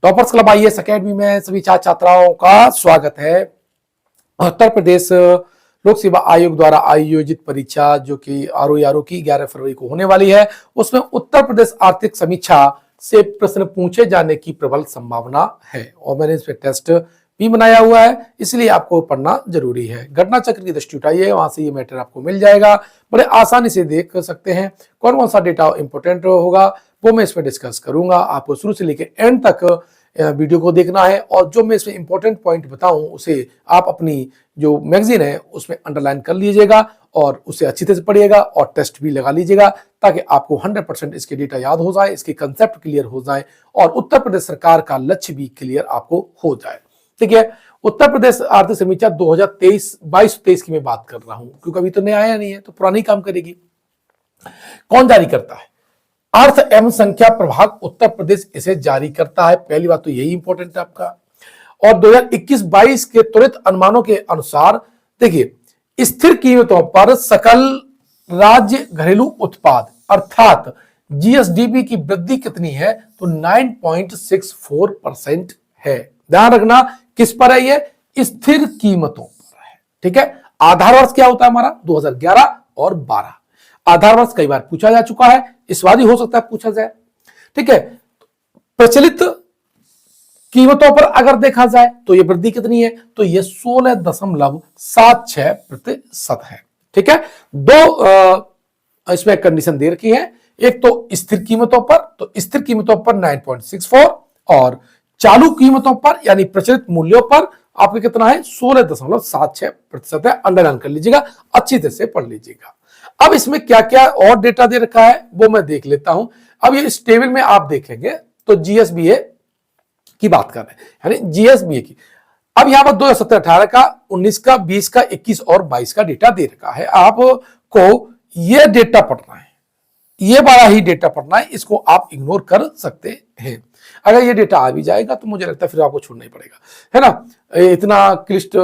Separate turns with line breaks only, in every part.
Toppers club IAS academy में सभी छात्र छात्राओं का स्वागत है। उत्तर प्रदेश लोक सेवा आयोग द्वारा आयोजित परीक्षा जो कि आरओ की 11 फरवरी को होने वाली है, उसमें उत्तर प्रदेश आर्थिक समीक्षा से प्रश्न पूछे जाने की प्रबल संभावना है और मैंने इस पे टेस्ट भी बनाया हुआ है, इसलिए आपको पढ़ना जरूरी है। घटना चक्र की दृष्टि उठाइए, वहां से ये मैटर आपको मिल जाएगा। बड़े आसानी से देख सकते हैं कौन कौन सा डेटा इंपॉर्टेंट होगा, वो मैं इसमें डिस्कस करूंगा। आपको शुरू से लेकर एंड तक वीडियो को देखना है और जो मैं इसमें इंपॉर्टेंट पॉइंट बताऊं उसे आप अपनी जो मैगजीन है उसमें अंडरलाइन कर लीजिएगा और उसे अच्छी तरह से पढ़िएगा और टेस्ट भी लगा लीजिएगा ताकि आपको 100% इसके डेटा याद हो जाए, इसके कंसेप्ट क्लियर हो जाए और उत्तर प्रदेश सरकार का लक्ष्य भी क्लियर आपको हो जाए। ठीक है, उत्तर प्रदेश आर्थिक समीक्षा 2022-23 की मैं बात कर रहा हूं क्योंकि अभी तो नया आया नहीं है, तो पुरानी काम करेगी। कौन जारी करता है? अर्थ एवं संख्या प्रभाग उत्तर प्रदेश इसे जारी करता है। पहली बात तो यही इंपॉर्टेंट है आपका। और 2021-22 के त्वरित अनुमानों के अनुसार देखिए, स्थिर कीमतों पर सकल राज्य घरेलू उत्पाद अर्थात जीएसडीपी की वृद्धि कितनी है? तो 9.64% है। ध्यान रखना किस पर है? ये स्थिर कीमतों पर है। ठीक है, आधार वर्ष क्या होता है हमारा? 2011 और 12। आधार वर्ष कई बार पूछा जा चुका है, इस बार ही हो सकता है पूछा जाए। ठीक है, प्रचलित कीमतों पर अगर देखा जाए तो ये वृद्धि कितनी है? तो ये 16.76% है। ठीक है, दो इसमें कंडीशन दे रखी है, एक तो स्थिर कीमतों पर, तो स्थिर कीमतों पर 9.64 और चालू कीमतों पर यानी प्रचलित मूल्यों पर आपके कितना है? 16.76% है। अंडरलाइन कर लीजिएगा, अच्छी तरह से पढ़ लीजिएगा। अब इसमें क्या क्या और डेटा दे रखा है वो मैं देख लेता हूं। अब ये इस टेबल में आप देखेंगे तो जीएसबीए की बात कर रहे हैं, यानी जीएसबीए की। अब यहां पर 2017-18 का, 19 का, 20 का, 21 और 22 का डेटा दे रखा है। आपको ये डेटा पढ़ना है, ये बड़ा ही डेटा पढ़ना है, इसको आप इग्नोर कर सकते हैं। अगर ये डेटा आ भी जाएगा तो मुझे लगता है फिर आपको छोड़ना ही पड़ेगा, है ना। इतना क्लिष्ट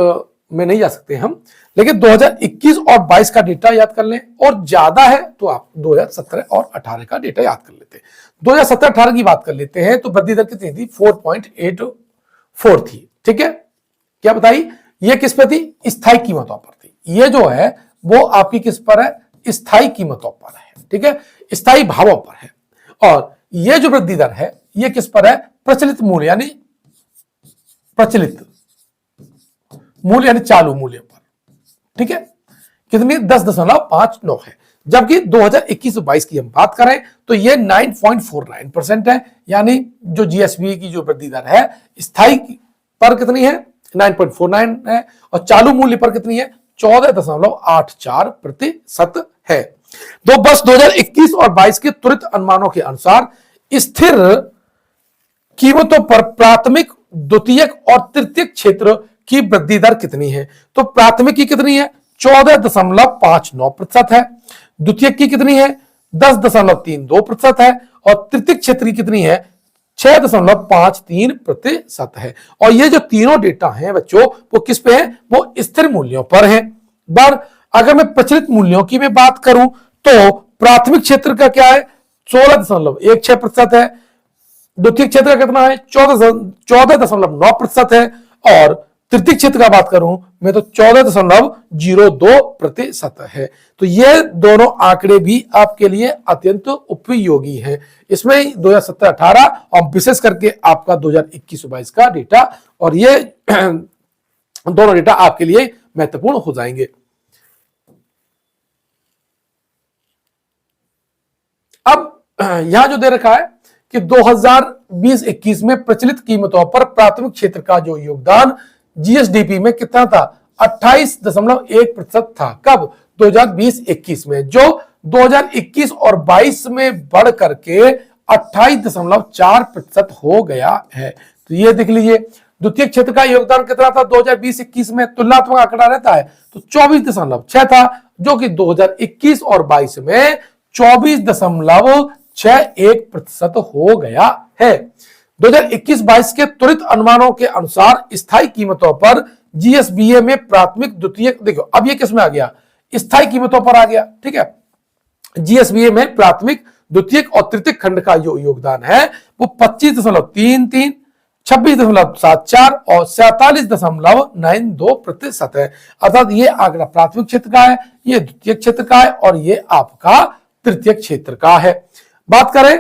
में नहीं जा सकते हम, लेकिन 2021 और 22 का डेटा याद कर लें और ज्यादा है तो आप 2017 और 18 का डेटा याद कर लेते हैं। 2017-18 की बात कर लेते हैं तो वृद्धि दर कितनी थी? 4.84 थी। ठीक है, क्या बताइए? ये किस पे थी? स्थायी कीमतों पर थी। ये जो है वो आपकी किस पर है? स्थायी कीमतों पर है। ठीक है, स्थायी भावों पर है। और ये जो वृद्धि दर है ये किस पर है? प्रचलित मूल्य यानी चालू मूल्य पर। ठीक है, कितनी? 10.59 है। जबकि 2021-22 की हम बात करें तो ये 9.49% है, यानी जो जीएसबी की जो वृद्धि दर है स्थायी पर कितनी है? 9.49 है और चालू मूल्य पर कितनी है? 14.84% है। तो बस 2021 और 22 के त्वरित अनुमानों के अनुसार स्थिर कीमतों पर प्राथमिक, द्वितीयक और तृतीयक क्षेत्र की वृद्धि दर कितनी है? तो प्राथमिक की कितनी है? 14.59% है। द्वितीयक की कितनी है? 10.32% है और तृतीयक क्षेत्र की कितनी है? 6.53% है। और ये जो तीनों डेटा हैं बच्चों वो किस पे हैं? वो स्थिर मूल्यों पर हैं। अगर मैं प्रचलित मूल्यों की मैं बात करूं तो प्राथमिक क्षेत्र का क्या है? 16.16% है। द्वितीय क्षेत्र का कितना है? 14.9% है और तृतीय क्षेत्र का बात करूं मैं तो 14.02% है। तो ये दोनों आंकड़े भी आपके लिए अत्यंत उपयोगी हैं। इसमें 2017-18 और विशेष करके आपका 2021-22 का डेटा, और ये दोनों डेटा आपके लिए महत्वपूर्ण हो जाएंगे। अब यहां जो दे रखा है कि 2020-21 में प्रचलित कीमतों पर प्राथमिक क्षेत्र का जो योगदान जीएसडीपी में कितना था? 28.1% था। कब? 2020-21 में, जो 2021 और 22 में बढ़ करके 28.4% हो गया है। तो ये देख लीजिए, द्वितीय क्षेत्र का योगदान कितना था 2020-21 में? तुलनात्मक आंकड़ा रहता है तो 24.6 था, जो कि 2021 और 22 में 24.61% हो गया है। 2021-22 के त्वरित अनुमानों के अनुसार स्थायी कीमतों पर जीएसबीए में प्राथमिक, द्वितीय, देखो अब ये किस में आ गया? स्थायी कीमतों पर आ गया। ठीक है, जीएसबीए में प्राथमिक, द्वितीयक और तृतीयक खंड का जो योगदान है वो 25.33, 26.74 और 47.92% है। अर्थात ये आंकड़ा प्राथमिक क्षेत्र का है, ये द्वितीय क्षेत्र का है और ये आपका तृतीय क्षेत्र का है। बात करें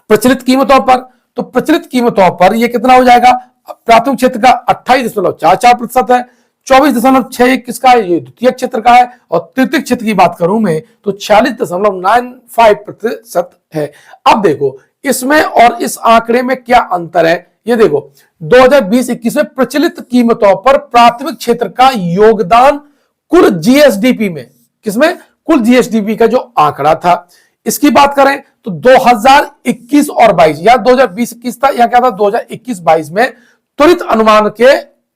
प्रचलित कीमतों पर, तो प्रचलित कीमतों पर ये कितना हो जाएगा, प्राथमिक क्षेत्र का 28.44% है, 24.61 किसका है, ये द्वितीय क्षेत्र का है, और तृतीय क्षेत्र की बात करूं मैं तो 46.95% है। अब देखो इसमें और इस आंकड़े में क्या अंतर है, ये देखो 2020-21 में प्रचलित कीमतों पर प्राथमिक क्षेत्र का योगदान कुल जीएसडीपी में, किसमें, कुल जीएसडीपी का जो आंकड़ा था, इसकी बात करें तो 2021 और 22 या 2020-21 था या क्या था, 2021-22 में त्वरित अनुमान के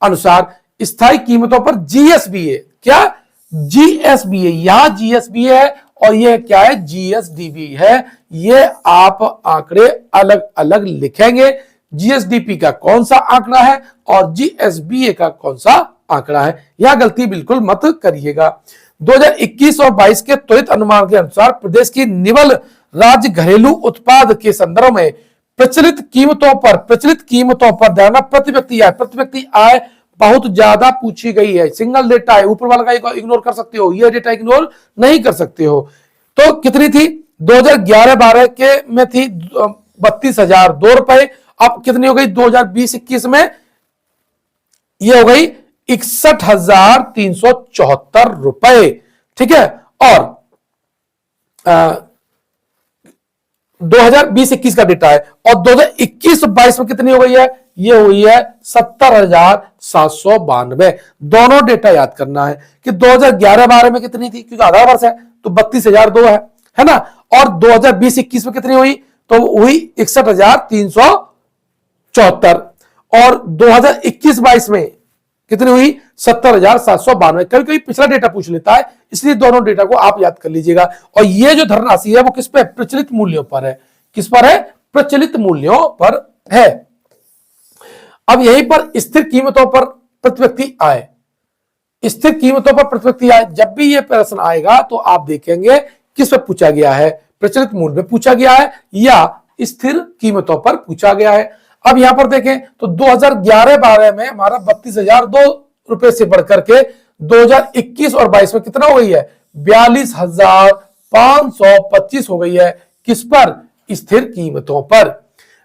अनुसार स्थायी कीमतों पर जीएसबीए, क्या जीएसबीए, यहां जीएसबीए है और ये क्या है, जीएसडीपी है। ये आप आंकड़े अलग अलग लिखेंगे, जीएसडीपी का कौन सा आंकड़ा है और जीएसबीए का कौन सा आंकड़ा है, यह गलती बिल्कुल मत करिएगा। 2021 और 22 के त्वरित अनुमान के अनुसार प्रदेश की निवल राज्य घरेलू उत्पाद के संदर्भ में प्रचलित कीमतों पर ध्यान, प्रति व्यक्ति आय बहुत ज्यादा पूछी गई है। सिंगल डेटा है, ऊपर वाला का इग्नोर कर सकते हो, ये डेटा इग्नोर नहीं कर सकते हो। तो कितनी थी, 2011-12 के में थी 32,002 रुपए, अब कितनी हो गई 2020-21 में, ये हो गई 61,374 रुपए, ठीक है। और 2020-21 का डेटा है, और 2021-22 में कितनी हो गई है, ये हुई है 70,792। दोनों डेटा याद करना है कि 2011-12 में कितनी थी, क्योंकि आधा वर्ष है तो 32,002 है ना, और 2020-21 में कितनी हुई, तो हुई 61,374, और 2021-22 में कितनी हुई, 70,792। कभी कभी पिछला डेटा पूछ लेता है, इसलिए दोनों डेटा को आप याद कर लीजिएगा। और ये जो धनराशि है वो किस पे, प्रचलित मूल्यों पर है, किस पर है, प्रचलित मूल्यों पर है। अब यहीं पर स्थिर कीमतों पर प्रति व्यक्ति आय, स्थिर कीमतों पर प्रति व्यक्ति आय, जब भी ये प्रश्न आएगा तो आप देखेंगे किस पर पूछा गया है, प्रचलित मूल्य में पूछा गया है या स्थिर कीमतों पर पूछा गया है। अब यहां पर देखें तो 2011-12 में हमारा 32,002 रुपए से बढ़कर के 2021 और 22 में कितना हो गई है, 42,525 हो गई है, किस पर, स्थिर कीमतों पर।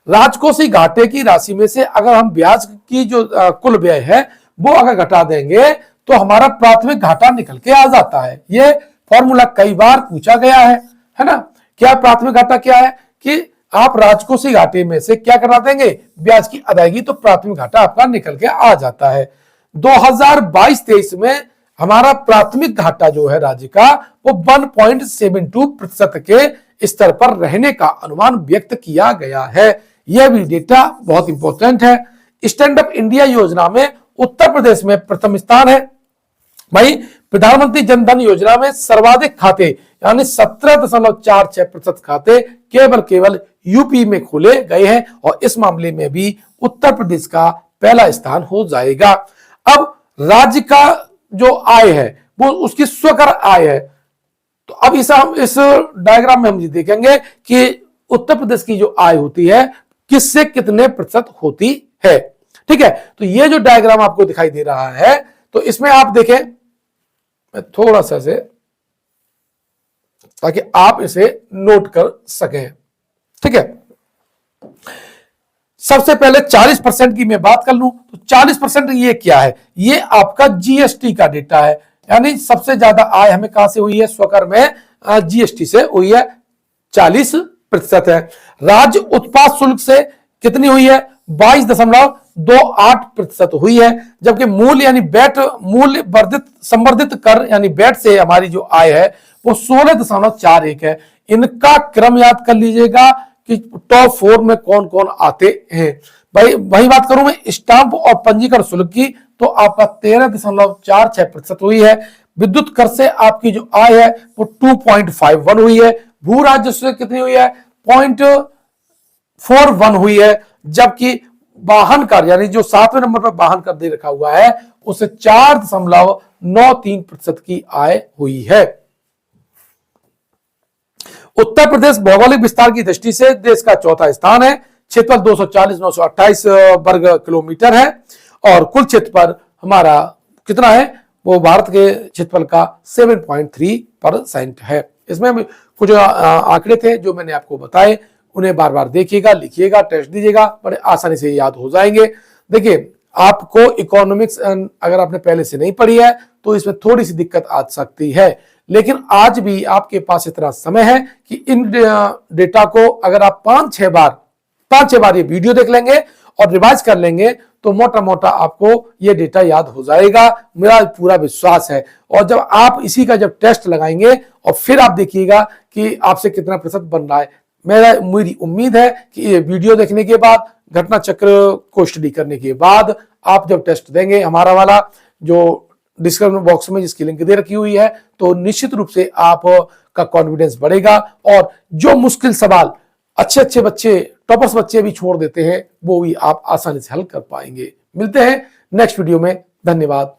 राजकोषीय घाटे की राशि में से अगर हम ब्याज की जो कुल व्यय है वो अगर घटा देंगे तो हमारा प्राथमिक घाटा निकल के आ जाता है। ये फॉर्मूला कई बार पूछा गया है ना। क्या प्राथमिक घाटा क्या है कि आप राजकोषीय घाटे में से क्या करा देंगे, ब्याज की अदायगी, तो प्राथमिक घाटा आपका निकल के आ जाता है। 2022-23 में हमारा प्राथमिक घाटा जो है राज्य का वो 1.72% के स्तर पर रहने का अनुमान व्यक्त किया गया है। यह भी डेटा बहुत इंपॉर्टेंट है। स्टैंड अप इंडिया योजना में उत्तर प्रदेश में प्रथम स्थान है। भाई प्रधानमंत्री जन धन योजना में सर्वाधिक खाते यानी 17.46% खाते केवल यूपी में खोले गए हैं और इस मामले में भी उत्तर प्रदेश का पहला स्थान हो जाएगा। अब राज्य का जो आय है वो उसकी स्वकर आय है। तो अब इस डायग्राम में हम ये देखेंगे कि उत्तर प्रदेश की जो आय होती है किससे कितने प्रतिशत होती है। ठीक है, तो ये जो डायग्राम आपको दिखाई दे रहा है तो इसमें आप देखें, मैं थोड़ा सा से ताकि आप इसे नोट कर सकें। ठीक है, सबसे पहले 40% की मैं बात कर लूं तो 40% ये क्या है, ये आपका जीएसटी का डेटा है। यानी सबसे ज्यादा आय हमें कहां से हुई है, स्वकर में जीएसटी से हुई है, 40% है। राज्य उत्पाद शुल्क से कितनी हुई है, 22.28% हुई है। जबकि मूल यानी बैट मूल्य वर्धित संवर्धित कर यानी बैट से हमारी जो आय है वो 16.41 है। इनका क्रम याद कर लीजिएगा कि टॉप 4 में कौन कौन आते हैं। भाई वही बात करूं मैं स्टाम्प और पंजीकरण शुल्क की तो आपका 13.46% हुई है। विद्युत कर से आपकी जो आय है वो 2.51 हुई है। भू राजस्व कितनी हुई है, 0.41 हुई है। जबकि वाहन कर यानी जो 7वें नंबर पर वाहन कर दे रखा हुआ है उसे 4.93% की आय हुई है। उत्तर प्रदेश भौगोलिक विस्तार की दृष्टि से देश का चौथा स्थान है। क्षेत्रफल 240,928 वर्ग किलोमीटर है और कुल क्षेत्रफल हमारा कितना है, वो भारत के क्षेत्रफल का 7.3% है। इसमें कुछ आंकड़े थे जो मैंने आपको बताए, उन्हें बार बार देखिएगा, लिखिएगा, टेस्ट दीजिएगा, बड़े आसानी से याद हो जाएंगे। देखिए, आपको इकोनॉमिक्स अगर आपने पहले से नहीं पढ़ी है तो इसमें थोड़ी सी दिक्कत आ सकती है, लेकिन आज भी आपके पास इतना समय है कि इन डेटा को अगर आप 5-6 बार ये वीडियो देख लेंगे और रिवाइज कर लेंगे तो मोटा मोटा आपको ये डेटा याद हो जाएगा, मेरा पूरा विश्वास है। और जब आप इसी का जब टेस्ट लगाएंगे और फिर आप देखिएगा कि आपसे कितना प्रतिशत बन रहा है। मेरी उम्मीद है कि ये वीडियो देखने के बाद, घटना चक्र को स्टडी करने के बाद आप जब टेस्ट देंगे हमारा वाला, जो डिस्क्रिप्शन बॉक्स में जिसकी लिंक दे रखी हुई है, तो निश्चित रूप से आपका कॉन्फिडेंस बढ़ेगा और जो मुश्किल सवाल अच्छे बच्चे, टॉपर्स बच्चे भी छोड़ देते हैं, वो भी आप आसानी से हल कर पाएंगे। मिलते हैं नेक्स्ट वीडियो में। धन्यवाद।